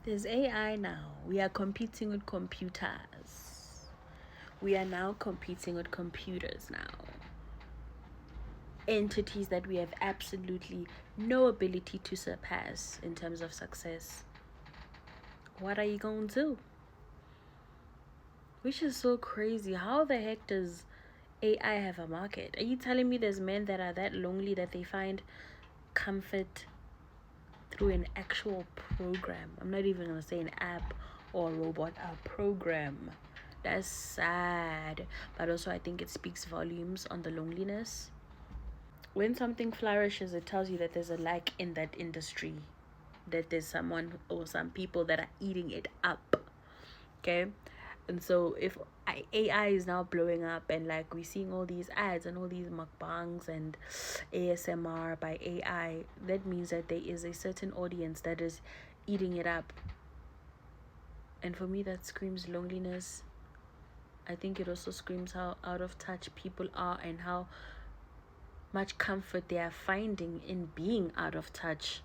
There's AI now. We are competing with computers. We are now competing with computers now. Entities that we have absolutely no ability to surpass in terms of success. What are you going to do? Which is so crazy. How the heck does AI have a market? Are you telling me there's men that are that lonely that they find comfort through an actual program? I'm not even going to say an app or a robot, a program. That's sad. But also, I think it speaks volumes on the loneliness. When something flourishes, it tells you that there's a lack in that industry, that there's someone or some people that are eating it up. Okay? And so if AI is now blowing up and like we're seeing all these ads and all these mukbangs and ASMR by AI, that means that there is a certain audience that is eating it up. And for me, that screams loneliness. I think it also screams how out of touch people are and how much comfort they are finding in being out of touch,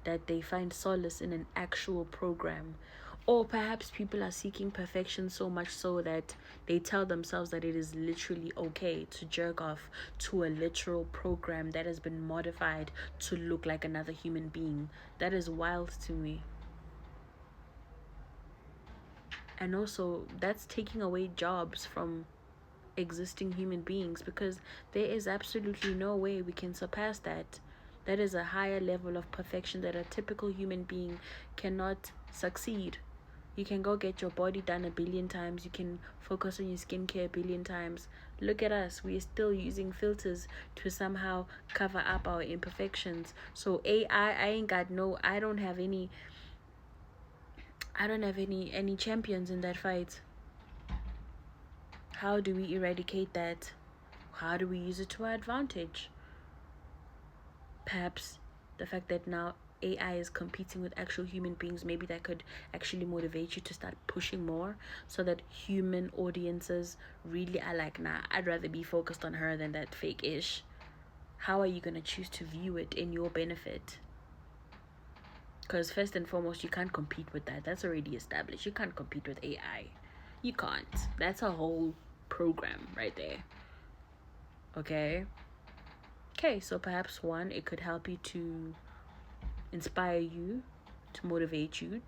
that they find solace in an actual program. Or perhaps people are seeking perfection so much so that they tell themselves that it is literally okay to jerk off to a literal program that has been modified to look like another human being. That is wild to me. And also, that's taking away jobs from existing human beings, because there is absolutely no way we can surpass that. That is a higher level of perfection that a typical human being cannot succeed. You can go get your body done 1,000,000,000 times. You can focus on your skincare 1,000,000,000 times. Look at us. We're still using filters to somehow cover up our imperfections. So AI, I don't have any champions in that fight. How do we eradicate that? How do we use it to our advantage? Perhaps the fact that now AI is competing with actual human beings, maybe that could actually motivate you to start pushing more, so that human audiences really are like, nah, I'd rather be focused on her than that fake-ish. How are you going to choose to view it in your benefit? Because first and foremost, you can't compete with that. That's already established. You can't compete with AI. You can't. That's a whole program right there. Okay, so perhaps one, it could help you to inspire you, to motivate you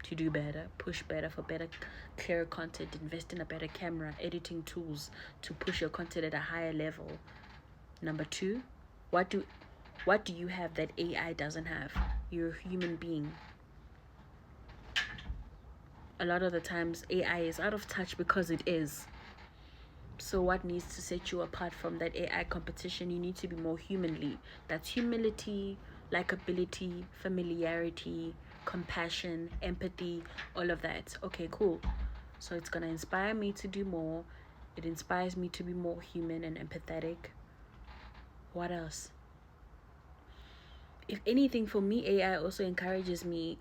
to do better, push better for better, clearer content, invest in a better camera, editing tools to push your content at a higher level. Number two, what do you have that AI doesn't have? You're a human being. A lot of the times AI is out of touch because it is. So what needs to set you apart from that AI competition? You need to be more humanly. That's humility, likability, familiarity, compassion, empathy, all of that. Okay, cool. So it's going to inspire me to do more. It inspires me to be more human and empathetic. What else? If anything, for me, AI also encourages me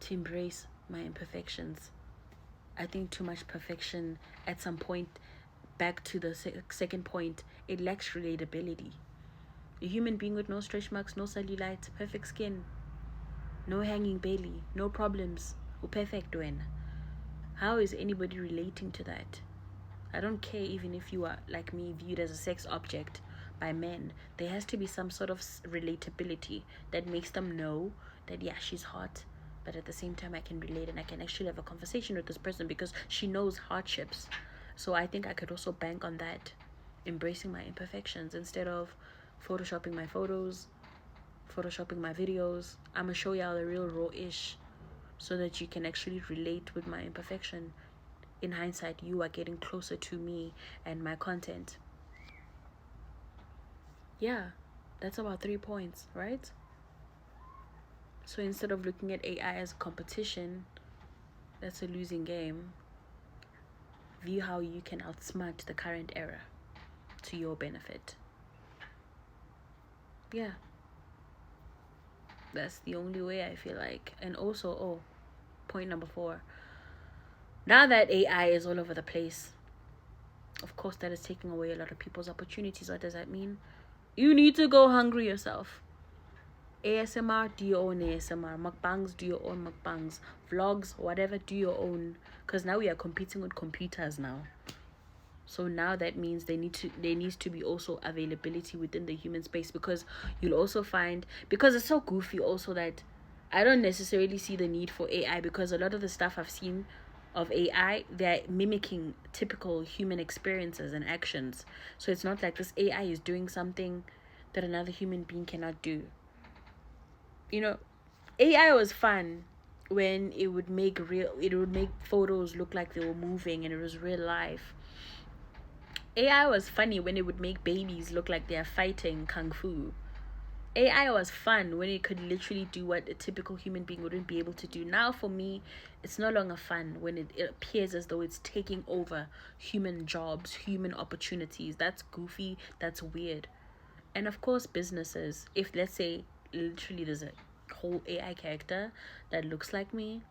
to embrace my imperfections. I think too much perfection at some point, back to the second point, it lacks relatability. A human being with no stretch marks, no cellulite, perfect skin, no hanging belly, no problems, perfect when. How is anybody relating to that? I don't care even if you are, like me, viewed as a sex object by men. There has to be some sort of relatability that makes them know that, yeah, she's hot, but at the same time I can relate and I can actually have a conversation with this person because she knows hardships. So I think I could also bank on that, embracing my imperfections instead of photoshopping my photos, photoshopping my videos. I'm gonna show y'all the real raw-ish so that you can actually relate with my imperfection. In hindsight, you are getting closer to me and my content. Yeah, that's about 3 points, right? So instead of looking at AI as a competition, that's a losing game. View how you can outsmart the current era to your benefit. Yeah, that's the only way, I feel like. And also, point number 4, now that AI is all over the place, of course that is taking away a lot of people's opportunities. What does that mean? You need to go hungry yourself. ASMR, do your own ASMR. Mukbangs, do your own mukbangs. Vlogs, whatever, do your own. Because now we are competing with computers now. So now that means there needs to be also availability within the human space, because you'll also find, because it's so goofy also, that I don't necessarily see the need for AI, because a lot of the stuff I've seen of AI, they're mimicking typical human experiences and actions. So it's not like this AI is doing something that another human being cannot do. You know, AI was fun when it would make photos look like they were moving and it was real life. AI was funny when it would make babies look like they're fighting kung fu. AI was fun when it could literally do what a typical human being wouldn't be able to do. Now, for me, it's no longer fun when it appears as though it's taking over human jobs, human opportunities. That's goofy. That's weird. And of course, businesses. If, let's say, literally there's a whole AI character that looks like me,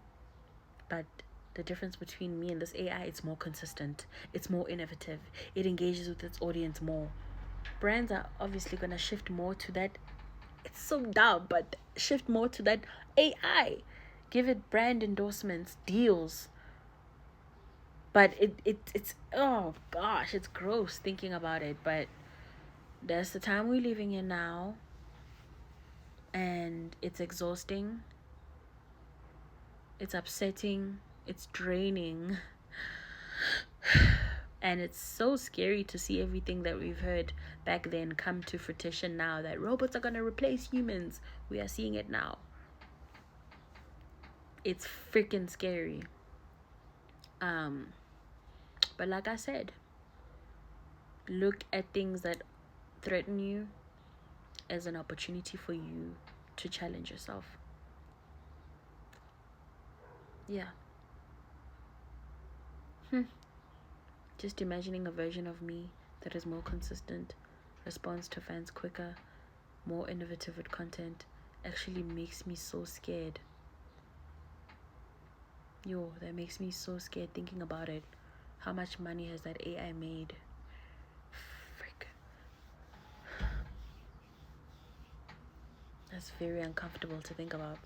but the difference between me and this AI, it's more consistent. It's more innovative. It engages with its audience more. Brands are obviously going to shift more to that. It's so dumb, but shift more to that AI. Give it brand endorsements, deals. But it's oh gosh, it's gross thinking about it. But that's the time we're living in now. And it's exhausting. It's upsetting. It's draining. And it's so scary to see everything that we've heard back then come to fruition now, that robots are going to replace humans. We are seeing it now. It's freaking scary. But like I said, look at things that threaten you as an opportunity for you to challenge yourself. Yeah. Just imagining a version of me that is more consistent, responds to fans quicker, more innovative with content, actually makes me so scared. That makes me so scared thinking about it. How much money has that AI made? Frick. That's very uncomfortable to think about.